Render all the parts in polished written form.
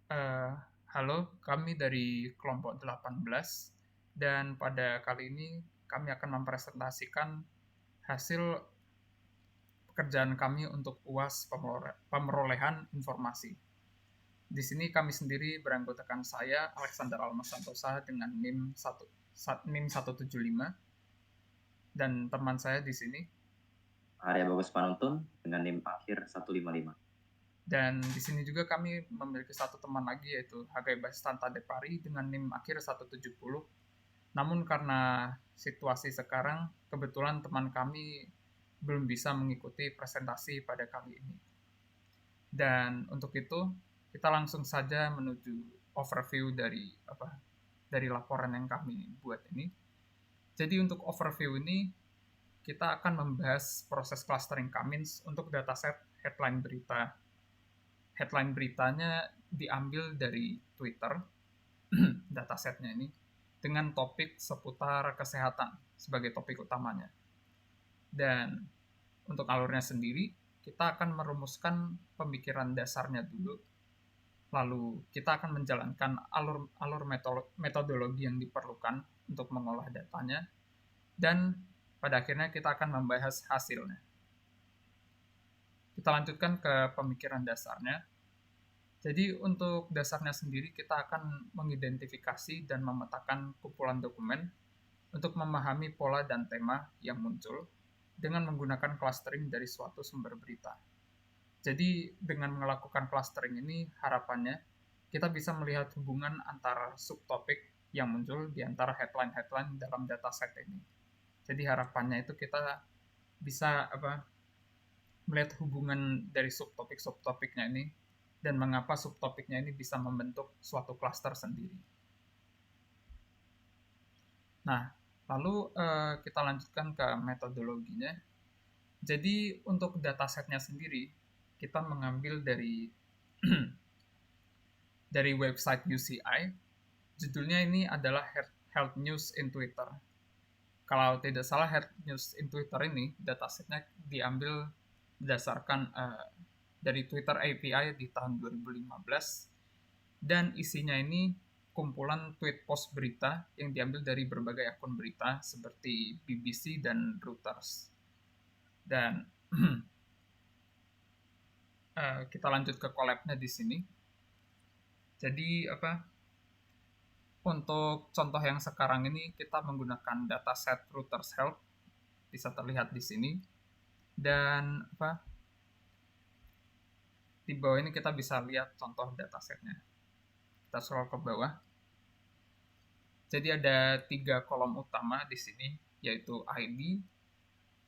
Eh, Halo, kami dari kelompok 18 dan pada kali ini kami akan mempresentasikan hasil pekerjaan kami untuk UAS pemerolehan informasi. Di sini kami sendiri beranggotakan saya, Alexander Almas Santosa dengan NIM 175 dan teman saya di sini. Arya Bagus Panuntun dengan NIM akhir 155. Dan di sini juga kami memiliki satu teman lagi yaitu Hagai Bastanta Depari dengan NIM akhir 170. Namun karena situasi sekarang, kebetulan teman kami belum bisa mengikuti presentasi pada kali ini. Dan untuk itu, kita langsung saja menuju overview dari laporan yang kami buat ini. Jadi untuk overview ini, kita akan membahas proses clustering Cummins untuk dataset headline berita. Headline beritanya diambil dari Twitter, datasetnya ini, dengan topik seputar kesehatan sebagai topik utamanya. Dan untuk alurnya sendiri, kita akan merumuskan pemikiran dasarnya dulu, lalu kita akan menjalankan alur metodologi yang diperlukan untuk mengolah datanya, dan pada akhirnya kita akan membahas hasilnya. Kita lanjutkan ke pemikiran dasarnya. Jadi untuk dasarnya sendiri kita akan mengidentifikasi dan memetakan kumpulan dokumen untuk memahami pola dan tema yang muncul dengan menggunakan clustering dari suatu sumber berita. Jadi dengan melakukan clustering ini harapannya kita bisa melihat hubungan antara subtopik yang muncul di antara headline-headline dalam dataset ini. Jadi harapannya itu kita bisa melihat hubungan dari subtopik-subtopiknya ini dan mengapa subtopiknya ini bisa membentuk suatu cluster sendiri. Nah, lalu kita lanjutkan ke metodologinya. Jadi untuk datasetnya sendiri, kita mengambil dari dari website UCI. Judulnya ini adalah Health News in Twitter. Kalau tidak salah, Health News in Twitter ini datasetnya diambil berdasarkan dari Twitter API di tahun 2015 dan isinya ini kumpulan tweet post berita yang diambil dari berbagai akun berita seperti BBC dan Reuters. Dan kita lanjut ke collab-nya di sini. Jadi untuk contoh yang sekarang ini kita menggunakan dataset Reuters Health, bisa terlihat di sini. Dan di bawah ini kita bisa lihat contoh datasetnya. Kita scroll ke bawah. Jadi ada 3 kolom utama di sini, yaitu ID,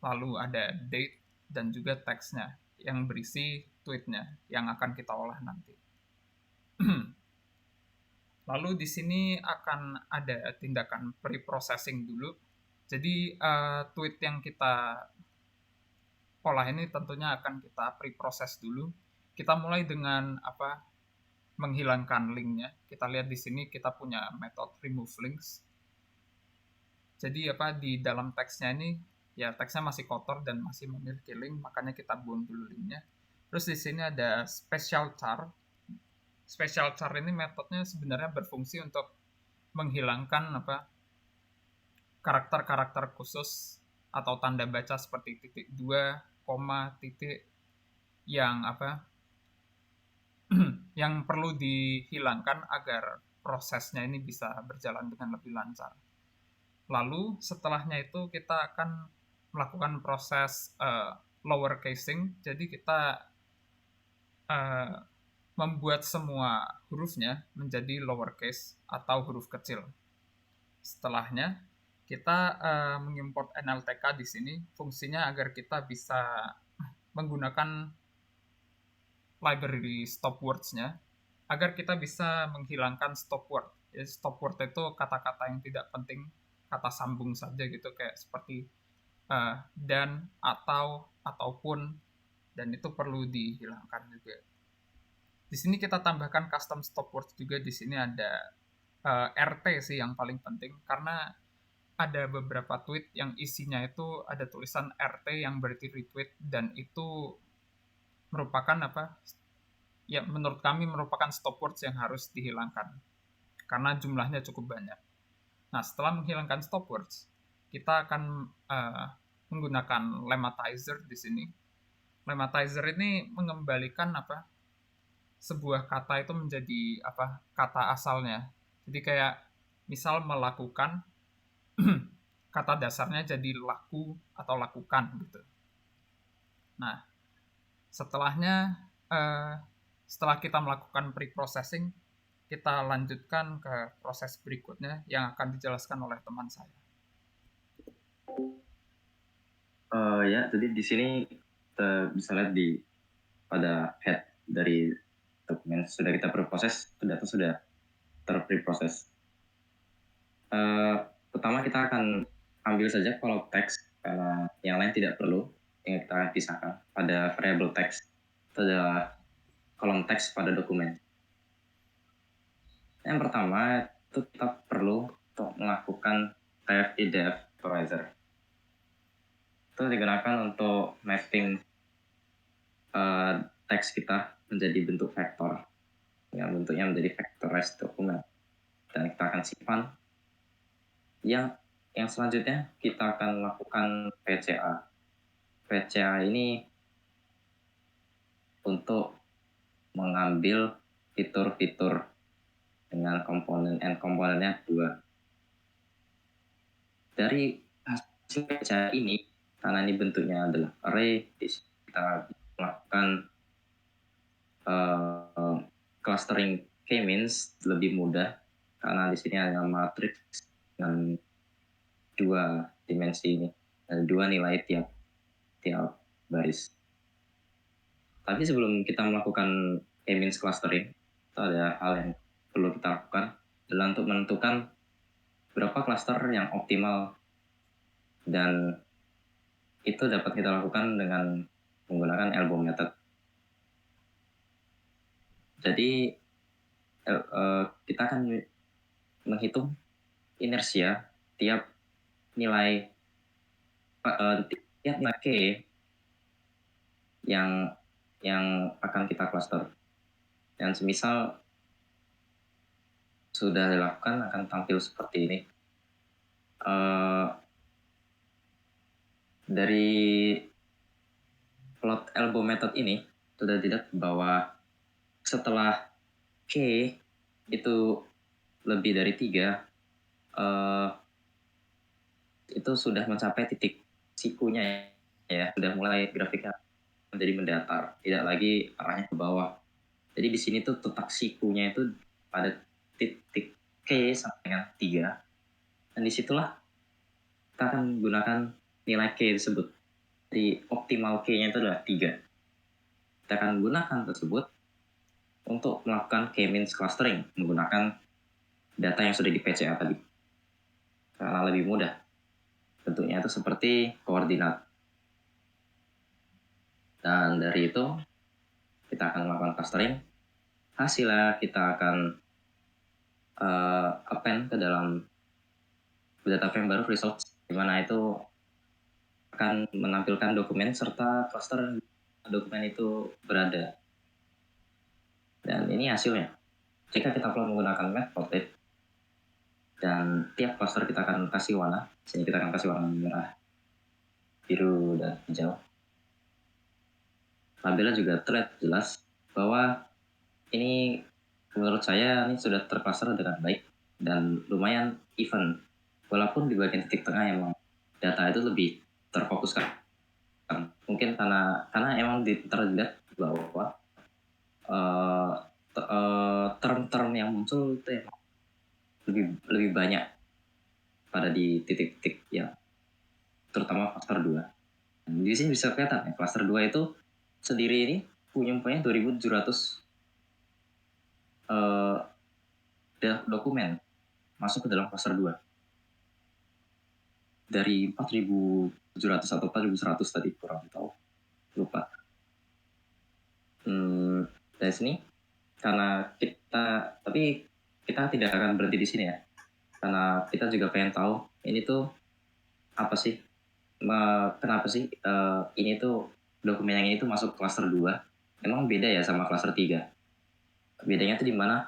lalu ada date, dan juga teksnya yang berisi tweetnya yang akan kita olah nanti. Lalu di sini akan ada tindakan pre-processing dulu. Jadi tweet yang kita olah ini tentunya akan kita pre-process dulu. Kita mulai dengan menghilangkan linknya. Kita lihat di sini kita punya metode remove links. Jadi di dalam teksnya ini ya teksnya masih kotor dan masih memiliki link, makanya kita buang dulu linknya. Terus di sini ada special char. Special char ini metodenya sebenarnya berfungsi untuk menghilangkan karakter-karakter khusus atau tanda baca seperti titik 2, koma, titik yang yang perlu dihilangkan agar prosesnya ini bisa berjalan dengan lebih lancar. Lalu setelahnya itu kita akan melakukan proses lower casing. Jadi kita membuat semua hurufnya menjadi lowercase atau huruf kecil. Setelahnya kita mengimport NLTK di sini. Fungsinya agar kita bisa menggunakan library stop words-nya agar kita bisa menghilangkan stop word. Jadi stop word itu kata-kata yang tidak penting, kata sambung saja gitu, kayak seperti dan, atau, ataupun, dan itu perlu dihilangkan juga. Di sini kita tambahkan custom stop words juga. Di sini ada RT sih yang paling penting, karena ada beberapa tweet yang isinya itu ada tulisan RT yang berarti retweet, dan itu merupakan ya menurut kami merupakan stop words yang harus dihilangkan karena jumlahnya cukup banyak. Nah, setelah menghilangkan stop words, kita akan menggunakan lemmatizer di sini. Lemmatizer ini mengembalikan sebuah kata itu menjadi kata asalnya. Jadi kayak misal melakukan kata dasarnya jadi laku atau lakukan gitu. Nah, setelah kita melakukan pre-processing, kita lanjutkan ke proses berikutnya yang akan dijelaskan oleh teman saya. Ya, jadi di sini kita bisa lihat pada head dari dokumen sudah kita proses, data sudah terpreproses. Pertama kita akan ambil saja kolom teks karena yang lain tidak perlu, yang kita akan pisahkan pada variable teks. Itu adalah kolom teks pada dokumen. Yang pertama itu kita perlu untuk melakukan type idef parameter. Itu digunakan untuk mapping teks kita menjadi bentuk vektor, yang bentuknya menjadi vectorized dokumen. Dan kita akan simpan. Yang selanjutnya kita akan lakukan PCA. PCA ini untuk mengambil fitur-fitur dengan komponen komponennya 2. Dari hasil PCA ini, karena ini bentuknya adalah array, kita melakukan clustering k-means lebih mudah karena di sini ada matriks dengan 2 dimensi ini, ada 2 nilai tiap baris. Tapi sebelum kita melakukan k-means clustering, itu ada hal yang perlu kita lakukan adalah untuk menentukan berapa cluster yang optimal, dan itu dapat kita lakukan dengan menggunakan elbow method. Jadi kita akan menghitung inersia tiap nilai k yang akan kita cluster. Dan semisal sudah dilakukan akan tampil seperti ini. Dari plot elbow method ini sudah dilihat bahwa setelah k itu lebih dari 3, itu sudah mencapai titik sikunya ya, sudah mulai grafiknya menjadi mendatar, tidak lagi arahnya ke bawah. Jadi di sini tuh letak sikunya itu pada titik k sampai dengan 3, dan disitulah kita akan gunakan nilai k tersebut. Jadi optimal k-nya itu adalah 3. Kita akan gunakan tersebut untuk melakukan k-means clustering menggunakan data yang sudah di PCA tadi. Karena lebih mudah. Bentuknya itu seperti koordinat. Dan dari itu kita akan melakukan clustering. Hasilnya kita akan append ke dalam data frame baru results, di mana itu akan menampilkan dokumen serta cluster dokumen itu berada. Dan ini hasilnya. Jika kita plot menggunakan matplotlib, dan tiap cluster kita akan kasih warna. Sini kita akan kasih warna merah, biru, dan hijau. Tabelnya juga terlihat jelas bahwa ini menurut saya ini sudah tercluster dengan baik dan lumayan even. Walaupun di bagian titik tengah emang data itu lebih terfokuskan. Mungkin karena emang terlihat bahwa term-term yang muncul itu emang lebih banyak pada di titik-titik yang terutama cluster 2. Di sini bisa kelihatan ya, cluster 2 itu sendiri ini punya 2.700 dokumen masuk ke dalam cluster 2. Dari 4.700 atau 4.100 tadi, kurang tahu, lupa. Dari sini karena kita tidak akan berhenti di sini ya, karena kita juga pengen tahu ini tuh apa sih, kenapa sih ini tuh dokumen yang ini tuh masuk cluster 2, emang beda ya sama cluster 3. Bedanya tuh di mana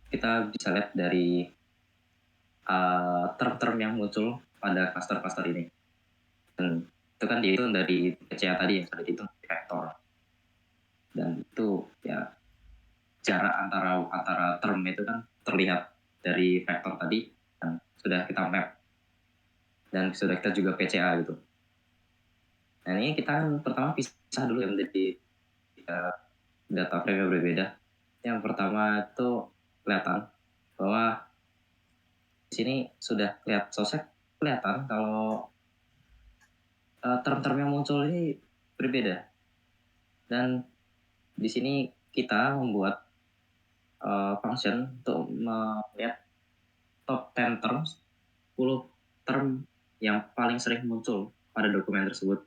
kita bisa lihat dari term-term yang muncul pada cluster-cluster ini. Dan itu kan dihitung dari PCA tadi yang sudah dihitung vektor. Dan itu ya jarak antara term itu kan terlihat dari vektor tadi dan sudah kita map dan sudah kita juga PCA gitu. Nah ini kita kan pertama pisah dulu ya menjadi data frame yang berbeda. Yang pertama itu kelihatan bahwa di sini sudah lihat sosek kelihatan kalau term-term yang muncul ini berbeda. Dan di sini kita membuat function untuk melihat top 10 terms, 10 term yang paling sering muncul pada dokumen tersebut.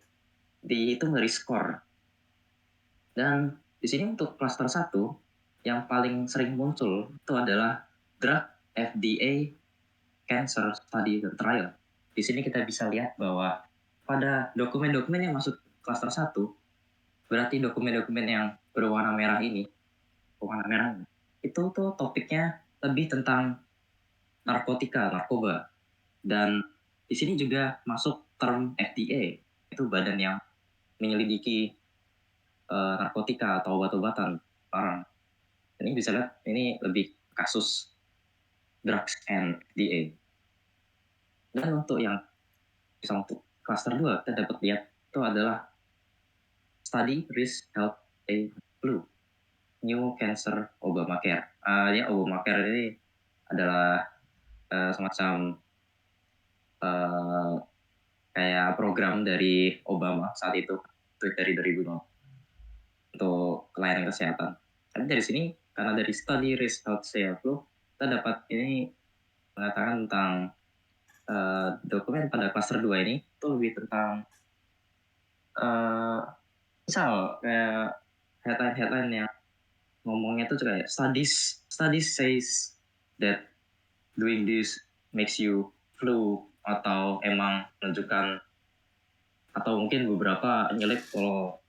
Dihitung dari skor. Dan di sini untuk cluster 1 yang paling sering muncul itu adalah drug FDA cancer study dan trial. Di sini kita bisa lihat bahwa pada dokumen-dokumen yang masuk cluster 1, berarti dokumen-dokumen yang berwarna merah ini, warna merah itu tuh topiknya lebih tentang narkoba. Dan di sini juga masuk term FDA, itu badan yang menyelidiki narkotika atau obat-obatan barang. Ini bisa lihat ini lebih kasus drugs and FDA. Dan untuk yang misal untuk cluster 2 kita dapat lihat itu adalah study risk health a flu new cancer Obamacare. Ya Obamacare ini adalah semacam kayak program dari Obama saat itu dari 2000 untuk layanan kesehatan. Tapi dari sini karena dari study risk health a flu kita dapat ini mengatakan tentang dokumen pada cluster 2 ini itu lebih tentang misal kayak headline yang ngomongnya tuh kayak studies says that doing this makes you flu atau emang menunjukkan atau mungkin beberapa nyelip kalau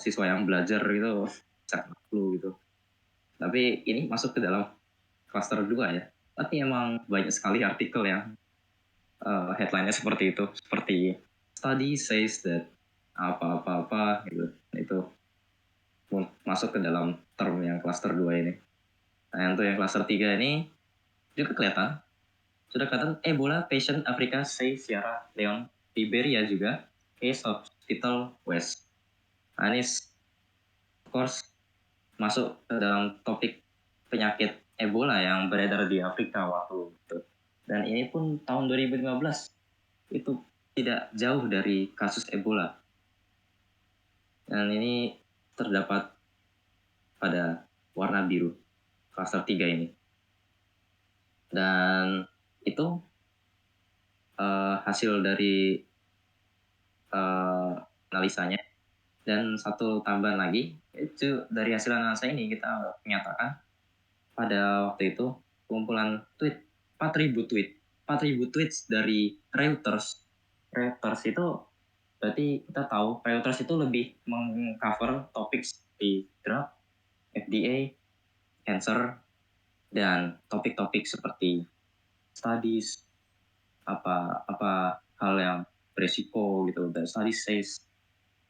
siswa yang belajar gitu bisa flu gitu. Tapi ini masuk ke dalam cluster 2 ya. Tapi emang banyak sekali artikel yang headline-nya seperti itu, seperti study says that apa-apa-apa gitu. Itu masuk ke dalam term yang cluster 2 ini. Nah, untuk yang cluster 3 ini juga kelihatan. Sudah kelihatan Ebola patient Africa say Sierra Leone, Liberia juga case of hospital West. Nah, ini of course masuk ke dalam topik penyakit Ebola yang beredar di Afrika waktu itu. Dan ini pun tahun 2015 itu tidak jauh dari kasus Ebola. Dan ini terdapat pada warna biru, cluster 3 ini. Dan itu hasil dari analisanya. Dan satu tambahan lagi, itu dari hasil analisa ini kita menyatakan pada waktu itu kumpulan tweet 4.000 tweets dari Reuters. Reuters itu berarti kita tahu Reuters itu lebih mengcover topik seperti drug, FDA, cancer, dan topik-topik seperti studies, apa hal yang beresiko gitu. Dan studies says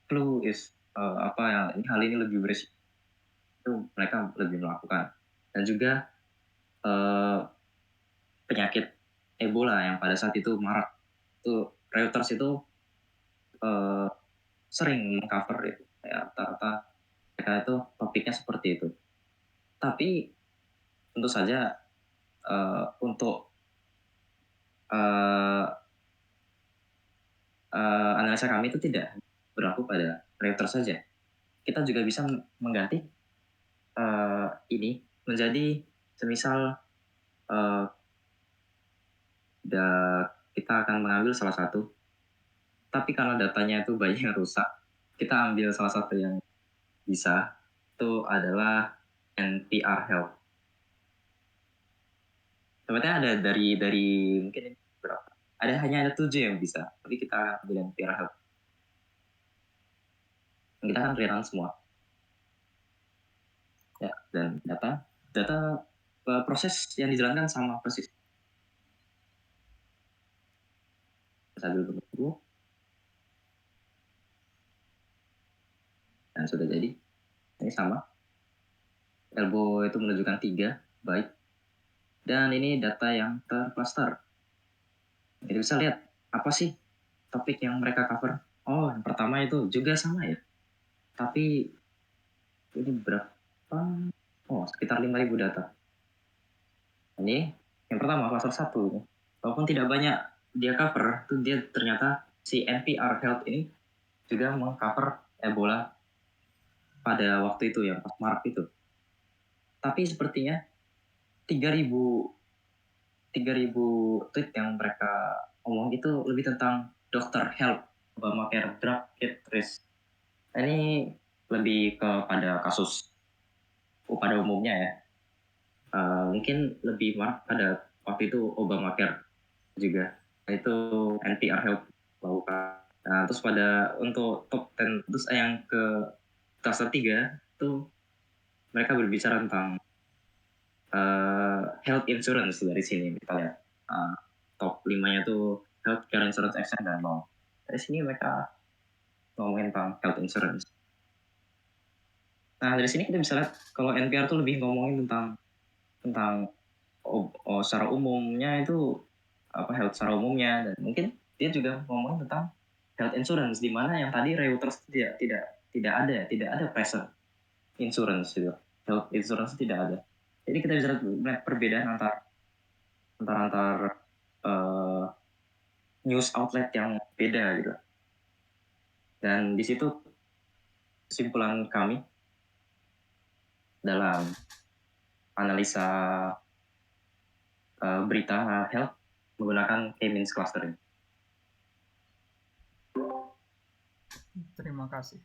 flu is hal ini lebih beresiko, itu mereka lebih melakukan. Dan juga penyakit Ebola yang pada saat itu marak, itu Reuters itu sering mengcover itu kayak rata-rata mereka itu topiknya seperti itu. Tapi tentu saja untuk analisa kami itu tidak berlaku pada Reuters saja. Kita juga bisa mengganti ini menjadi semisal kita akan mengambil salah satu, tapi karena datanya itu banyak yang rusak, kita ambil salah satu yang bisa, itu adalah NPR Health. Sebenarnya ada dari mungkin berapa? Hanya ada 7 yang bisa, tapi kita ambil NPR Health. Kita kan kelihatan semua. Ya, dan data proses yang dijalankan sama persis. Sambil menunggu, dan sudah jadi. Ini sama. Elbow itu menunjukkan 3, baik. Dan ini data yang tercluster. Jadi bisa lihat, apa sih topik yang mereka cover? Oh, yang pertama itu juga sama ya. Tapi ini berapa? Oh, sekitar 5.000 data. Ini yang pertama, cluster 1. Walaupun tidak banyak dia cover, itu dia ternyata si NPR Health ini juga mengcover Ebola pada waktu itu ya, pas Maret itu. Tapi sepertinya 3.000 tweet yang mereka omong itu lebih tentang dokter health, Obamacare, drug kit risk. Ini lebih kepada kasus pada umumnya ya. Mungkin lebih marah pada waktu itu Obamacare juga. Itu NPR Health lakukan. Nah, terus untuk top 10, terus yang ke cluster 3 itu mereka berbicara tentang health insurance dari sini kita lihat. Top 5-nya tuh healthcare insurance exchange dan law. Dari sini mereka ngomongin tentang health insurance. Nah, dari sini kita bisa lihat kalau NPR tuh lebih ngomongin tentang secara umumnya itu health secara umumnya, dan mungkin dia juga ngomongin tentang health insurance di mana yang tadi Reuters tidak ada present insurance gitu. Health insurance tidak ada. Jadi kita bisa lihat perbedaan antar uh, news outlet yang beda gitu. Dan di situ kesimpulan kami dalam analisa berita health menggunakan K-means clustering. Terima kasih.